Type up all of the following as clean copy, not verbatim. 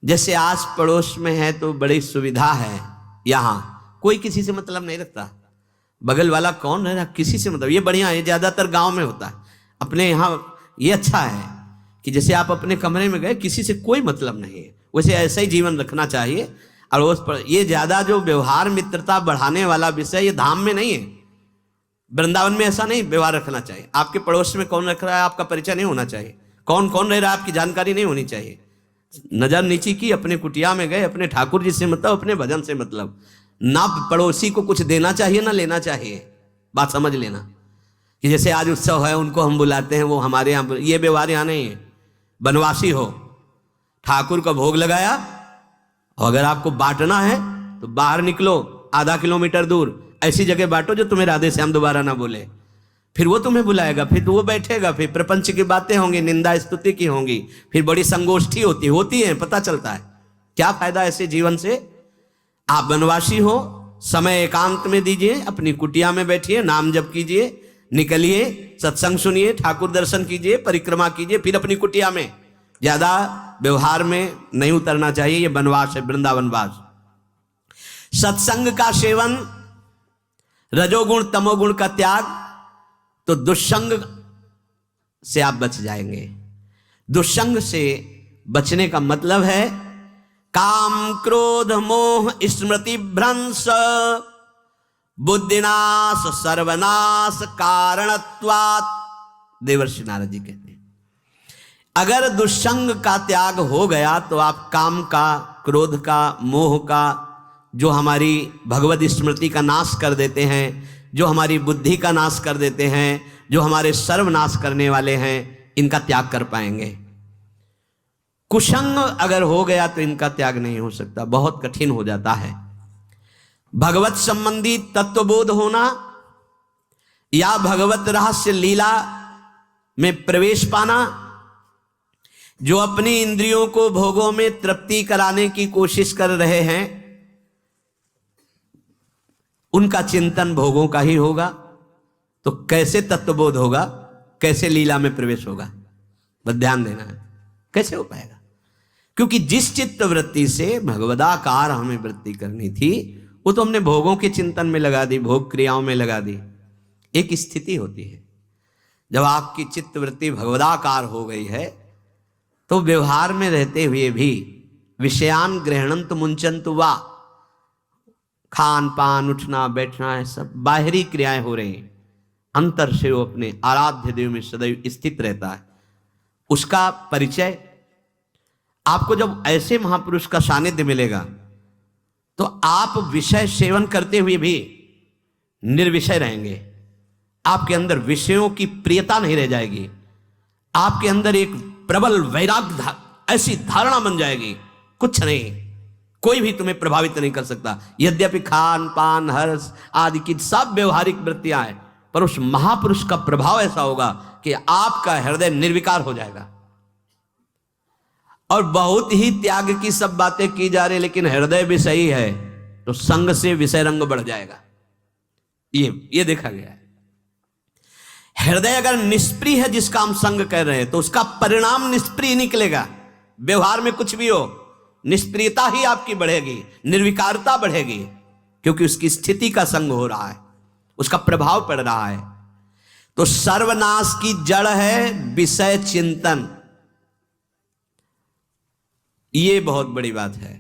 जैसे आस पड़ोस में है तो बड़ी सुविधा है, यहां कोई किसी से मतलब नहीं रखता, बगल वाला कौन है ना, किसी से मतलब, ये बढ़िया है, ज्यादातर गांव में होता है। अपने यहाँ ये अच्छा है कि जैसे आप अपने कमरे में गए, किसी से कोई मतलब नहीं है, वैसे ऐसा ही जीवन रखना चाहिए। अड़ोस पर ये ज्यादा जो व्यवहार मित्रता बढ़ाने वाला विषय, ये धाम में नहीं है, वृंदावन में ऐसा नहीं व्यवहार रखना चाहिए। आपके पड़ोस में कौन रख रहा है आपका परिचय नहीं होना चाहिए, कौन कौन रह रहा है आपकी जानकारी नहीं होनी चाहिए। नजर नीची की, अपने कुटिया में गए, अपने ठाकुर जी से मतलब, अपने भजन से मतलब, ना पड़ोसी को कुछ देना चाहिए ना लेना चाहिए। बात समझ लेना कि जैसे आज उत्सव है उनको हम बुलाते हैं, वो हमारे यहाँ, ये व्यवहार यहाँ नहीं है। बनवासी हो, ठाकुर का भोग लगाया, और अगर आपको बांटना है तो बाहर निकलो, आधा किलोमीटर दूर ऐसी जगह बांटो जो तुम्हें राधे श्याम दोबारा ना बोले, फिर वो तुम्हें बुलाएगा, फिर तो वो बैठेगा, फिर प्रपंच की बातें होंगी, निंदा स्तुति की होंगी, फिर बड़ी संगोष्ठी होती है, पता चलता है। क्या फायदा ऐसे जीवन से। आप वनवासी हो, समय एकांत में दीजिए, अपनी कुटिया में बैठिए, नाम जप कीजिए, निकलिए, सत्संग सुनिए, ठाकुर दर्शन कीजिए, परिक्रमा कीजिए, फिर अपनी कुटिया में। ज्यादा व्यवहार में नहीं उतरना चाहिए, ये वनवास है, वृंदावनवास। सत्संग का सेवन, रजोगुण तमोगुण का त्याग, तो दुष्संग से आप बच जाएंगे। दुष्संग से बचने का मतलब है काम क्रोध मोह स्मृति भ्रंश बुद्धिनाश सर्वनाश कारणत्वात्। देवर्षि नारद जी कहते हैं, अगर दुष्संग का त्याग हो गया तो आप काम का, क्रोध का, मोह का, जो हमारी भगवत स्मृति का नाश कर देते हैं, जो हमारी बुद्धि का नाश कर देते हैं, जो हमारे सर्वनाश करने वाले हैं, इनका त्याग कर पाएंगे। कुसंग अगर हो गया तो इनका त्याग नहीं हो सकता, बहुत कठिन हो जाता है। भगवत संबंधी तत्वबोध होना या भगवत रहस्य लीला में प्रवेश पाना, जो अपनी इंद्रियों को भोगों में तृप्ति कराने की कोशिश कर रहे हैं, उनका चिंतन भोगों का ही होगा, तो कैसे तत्वबोध होगा, कैसे लीला में प्रवेश होगा। बस ध्यान देना है, कैसे हो पाएगा। क्योंकि जिस चित्त वृत्ति से भगवदाकार हमें वृत्ति करनी थी, वो तो हमने भोगों के चिंतन में लगा दी, भोग क्रियाओं में लगा दी। एक स्थिति होती है, जब आपकी चित्त वृत्ति भगवदाकार हो गई है, तो व्यवहार में रहते हुए भी विषयान ग्रहणंत मुंचंत वा, खान पान उठना बैठना है, सब बाहरी क्रियाएं हो रही हैं, अंतर से वो अपने आराध्य देव में सदैव स्थित रहता है। उसका परिचय आपको जब ऐसे महापुरुष का सानिध्य मिलेगा, तो आप विषय सेवन करते हुए भी निर्विषय रहेंगे। आपके अंदर विषयों की प्रियता नहीं रह जाएगी, आपके अंदर एक प्रबल वैराग्य, ऐसी धारणा बन जाएगी, कुछ नहीं, कोई भी तुम्हें प्रभावित नहीं कर सकता। यद्यपि खान पान हर्ष आदि की सब व्यवहारिक वृत्तियां हैं, पर उस महापुरुष का प्रभाव ऐसा होगा कि आपका हृदय निर्विकार हो जाएगा। और बहुत ही त्याग की सब बातें की जा रही, लेकिन हृदय भी सही है, तो संग से विषय रंग बढ़ जाएगा। ये देखा गया है। हृदय अगर निष्प्रिय है, जिसका हम संग कर रहे हैं, तो उसका परिणाम निष्प्रिय निकलेगा। व्यवहार में कुछ भी हो, निष्प्रियता ही आपकी बढ़ेगी, निर्विकारता बढ़ेगी, क्योंकि उसकी स्थिति का संग हो रहा है, उसका प्रभाव पड़ रहा है। तो सर्वनाश की जड़ है विषय चिंतन। ये बहुत बड़ी बात है,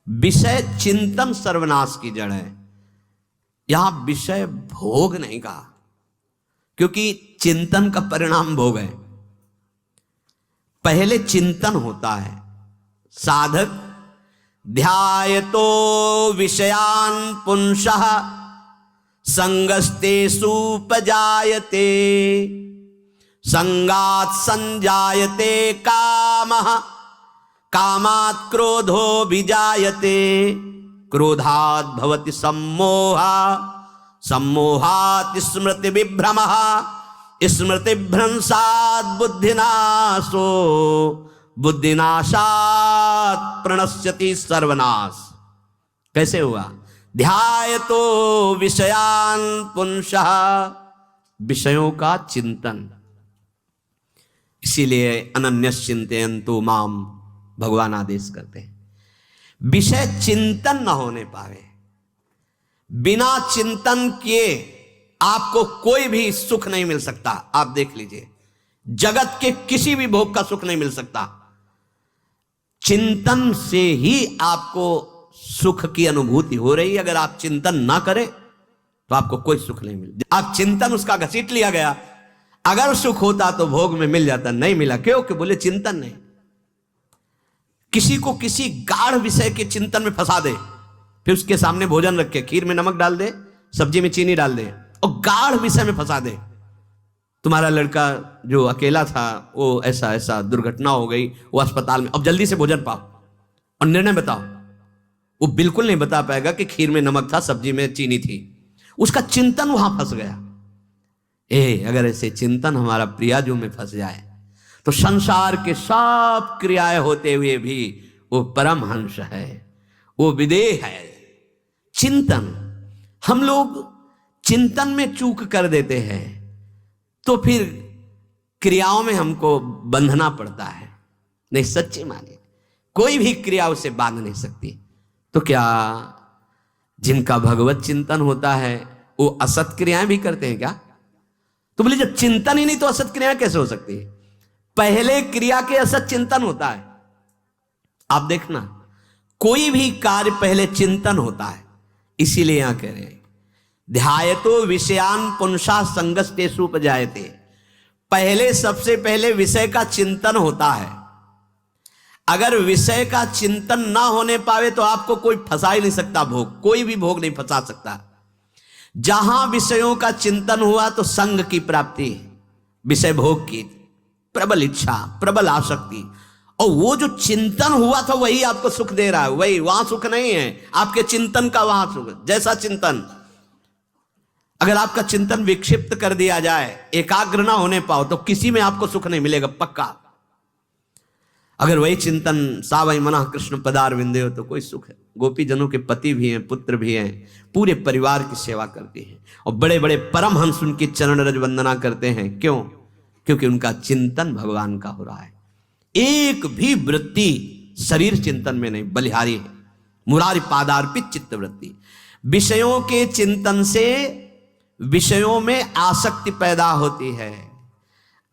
विषय चिंतन सर्वनाश की जड़ है। यहां विषय भोग नहीं कहा, क्योंकि चिंतन का परिणाम भोग है। पहले चिंतन होता है, साधक ध्यायतो विषयान पुंसः संगस्तेषु उपजायते संगात संजायते कामः कामात् क्रोधो विजायते क्रोधात् भवति सम्मोहः सम्मोहात् स्मृति विभ्रमः स्मृति भ्रंशात् बुद्धिनाशो बुद्धिनाशात् प्रणश्यति सर्वनाश। कैसे हुआ? ध्यायतो विषयान पुंसः, विषयों का चिंतन। इसीलिए अनन्यश्चिन्तयन्तु माम, भगवान आदेश करते हैं, विषय चिंतन न होने पावे। बिना चिंतन किए आपको कोई भी सुख नहीं मिल सकता। आप देख लीजिए, जगत के किसी भी भोग का सुख नहीं मिल सकता। चिंतन से ही आपको सुख की अनुभूति हो रही है। अगर आप चिंतन ना करें तो आपको कोई सुख नहीं मिलता। आप चिंतन उसका घसीट लिया गया, अगर सुख होता तो भोग में मिल जाता, नहीं मिला। क्यों? कि बोले चिंतन नहीं। किसी को किसी गाढ़ विषय के चिंतन में फंसा दे, फिर उसके सामने भोजन रखे, खीर में नमक डाल दे, सब्जी में चीनी डाल दे और गाढ़ विषय में फंसा दे। तुम्हारा लड़का जो अकेला था वो ऐसा ऐसा दुर्घटना हो गई, वो अस्पताल में, अब जल्दी से भोजन पाओ और निर्णय बताओ। वो बिल्कुल नहीं बता पाएगा कि खीर में नमक था, सब्जी में चीनी थी। उसका चिंतन वहां फंस गया। अगर ऐसे चिंतन हमारा प्रियाजू में फंस जाए तो संसार के सब क्रियाएं होते हुए भी वो परमहंस है, वो विदेह है। चिंतन, हम लोग चिंतन में चूक कर देते हैं तो फिर क्रियाओं में हमको बंधना पड़ता है। नहीं, सच्ची माने कोई भी क्रिया उसे बांध नहीं सकती। तो क्या जिनका भगवत चिंतन होता है वो असत क्रियाएं भी करते हैं क्या? तो बोले जब चिंतन ही नहीं तो असत क्रियाएं कैसे हो सकती है? पहले क्रिया के असत चिंतन होता है। आप देखना, कोई भी कार्य पहले चिंतन होता है। इसीलिए यहां कह रहे हैं ध्यायतो विषयान पुंसा संगस्तेषु उपजायते। पहले, सबसे पहले विषय का चिंतन होता है। अगर विषय का चिंतन ना होने पावे तो आपको कोई फंसा ही नहीं सकता भोग, कोई भी भोग नहीं फंसा सकता। जहां विषयों का चिंतन हुआ तो संग की प्राप्ति, विषय भोग की प्रबल इच्छा, प्रबल आसक्ति, और वो जो चिंतन हुआ था वही आपको सुख दे रहा है। वही, वहां सुख नहीं है, आपके चिंतन का वहां सुख। जैसा चिंतन, अगर आपका चिंतन विक्षिप्त कर दिया जाए, एकाग्र ना होने पाओ तो किसी में आपको सुख नहीं मिलेगा, पक्का। अगर वही चिंतन सावई मना कृष्ण पदार विंदे हो तो कोई सुख है। गोपी जनों के पति भी हैं, पुत्र भी हैं, पूरे परिवार की सेवा करते हैं और बड़े बड़े परमहंस उनकी चरण रज वंदना करते हैं। क्यों? क्योंकि उनका चिंतन भगवान का हो रहा है। एक भी वृत्ति शरीर चिंतन में नहीं, बलिहारी है। मुरारी पादार्पित चित्त वृत्ति। विषयों के चिंतन से विषयों में आसक्ति पैदा होती है,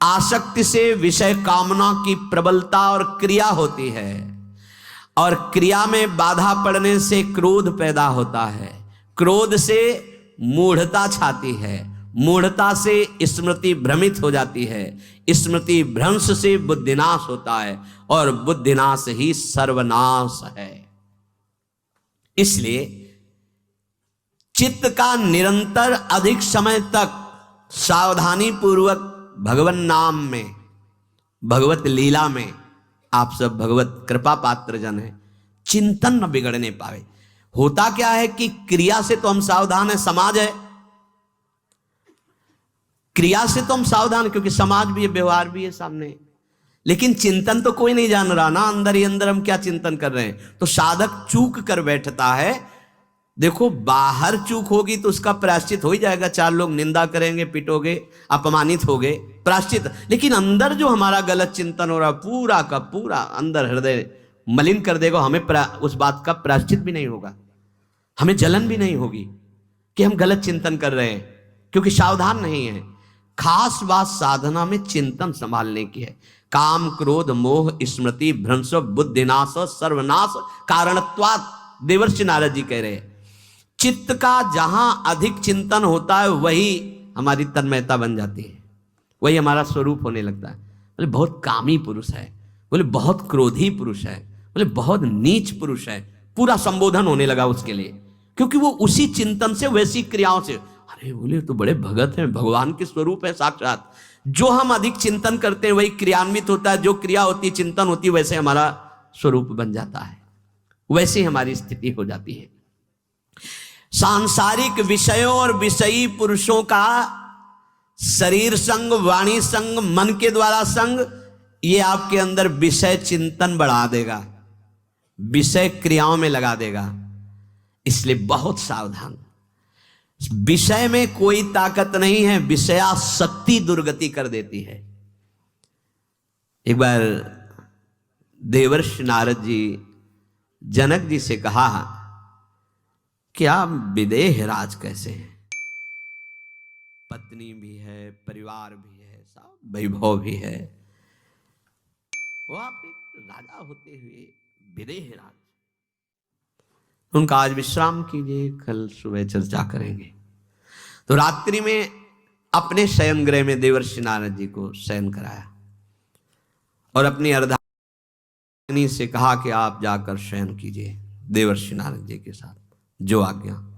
आसक्ति से विषय कामना की प्रबलता और क्रिया होती है, और क्रिया में बाधा पड़ने से क्रोध पैदा होता है, क्रोध से मूढ़ता छाती है, मूढ़ता से स्मृति भ्रमित हो जाती है, स्मृति भ्रंश से बुद्धिनाश होता है, और बुद्धिनाश ही सर्वनाश है। इसलिए चित्त का निरंतर अधिक समय तक सावधानी पूर्वक भगवन नाम में, भगवत लीला में, आप सब भगवत कृपा पात्र जन हैं, चिंतन न बिगड़ने पावे। होता क्या है कि क्रिया से तो हम सावधान हैं, समाज है, क्रिया से तो हम सावधान क्योंकि समाज भी है, व्यवहार भी है सामने, लेकिन चिंतन तो कोई नहीं जान रहा ना, अंदर ही अंदर हम क्या चिंतन कर रहे हैं। तो साधक चूक कर बैठता है। देखो, बाहर चूक होगी तो उसका प्रायश्चित हो ही जाएगा, चार लोग निंदा करेंगे, पिटोगे, अपमानित होगे, प्रायश्चित। लेकिन अंदर जो हमारा गलत चिंतन हो रहा, पूरा का पूरा अंदर हृदय मलिन कर देगा। हमें उस बात का प्रायश्चित भी नहीं होगा, हमें जलन भी नहीं होगी कि हम गलत चिंतन कर रहे हैं, क्योंकि सावधान नहीं है। खास बात साधना में चिंतन संभालने की है। काम क्रोध मोह स्मृति भ्रंश बुद्धिनाश सर्वनाश कारणत्वात्, देवर्षि नारद जी कह रहे हैं। चित्त का जहां अधिक चिंतन होता है वही हमारी तन्मयता बन जाती है, वही हमारा स्वरूप होने लगता है। बोले बहुत कामी पुरुष है, बोले बहुत क्रोधी पुरुष है, बोले बहुत नीच पुरुष है, पूरा संबोधन होने लगा उसके लिए, क्योंकि वो उसी चिंतन से, वैसी क्रियाओं से। अरे बोले तो बड़े भगत हैं, भगवान के स्वरूप है साक्षात। जो हम अधिक चिंतन करते हैं वही क्रियान्वित होता है, जो क्रिया होती है, चिंतन होती है, वैसे हमारा स्वरूप बन जाता है, वैसे हमारी स्थिति हो जाती है। सांसारिक विषयों और विषयी पुरुषों का शरीर संग, वाणी संग, मन के द्वारा संग, ये आपके अंदर विषय चिंतन बढ़ा देगा, विषय क्रियाओं में लगा देगा। इसलिए बहुत सावधान। विषय में कोई ताकत नहीं है, विषयासक्ति दुर्गति कर देती है। एक बार देवर्षि नारद जी जनक जी से कहा कि आप विदेह राज कैसे हैं? पत्नी भी है, परिवार भी है, सब वैभव भी है, वो आप एक राजा होते हुए विदेह राज। उनका आज विश्राम कीजिए, कल सुबह चर्चा करेंगे। तो रात्रि में अपने शयन गृह में देवर्षि नारद जी को शयन कराया और अपनी अर्धांगिनी से कहा कि आप जाकर शयन कीजिए देवर्षि नारद जी के साथ, जो आज्ञा।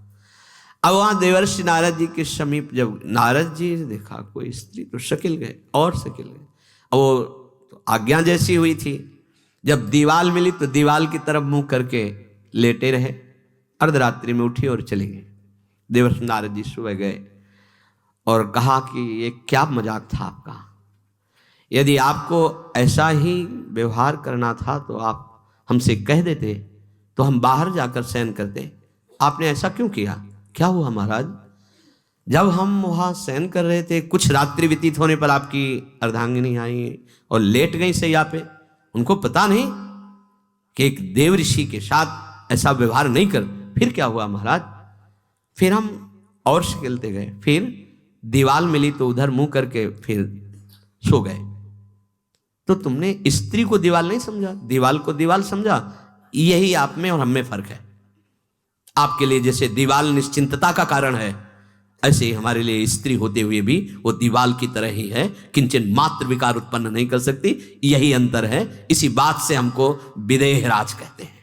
अब वहां देवर्षि नारद जी के समीप जब नारद जी ने देखा कोई स्त्री, तो शकिल गए और शकिल गए। अब वो तो आज्ञा जैसी हुई थी, जब दीवाल मिली तो दीवाल की तरफ मुंह करके लेटे रहे। अर्धरात्रि में उठी और चले गए। देवर्षि नारद जी सुबह गए और कहा कि ये क्या मजाक था आपका? यदि आपको ऐसा ही व्यवहार करना था तो आप हमसे कह देते, तो हम बाहर जाकर शयन करते। आपने ऐसा क्यों किया? क्या हुआ महाराज? जब हम वहां शयन कर रहे थे, कुछ रात्रि व्यतीत होने पर आपकी अर्धांगिनी आई और लेट गई सैया पे। उनको पता नहीं कि एक देव ऋषि के साथ ऐसा व्यवहार नहीं कर। फिर क्या हुआ महाराज? फिर हम और शिकलते गए, फिर दीवाल मिली तो उधर मुंह करके फिर सो गए। तो तुमने स्त्री को दीवाल नहीं समझा, दीवाल को दीवाल समझा। यही आप में और हम में फर्क है। आपके लिए जैसे दीवाल निश्चिंतता का कारण है, ऐसे ही हमारे लिए स्त्री होते हुए भी वो दीवाल की तरह ही है, किंचन मात्र विकार उत्पन्न नहीं कर सकती। यही अंतर है। इसी बात से हमको विदेह राज कहते हैं।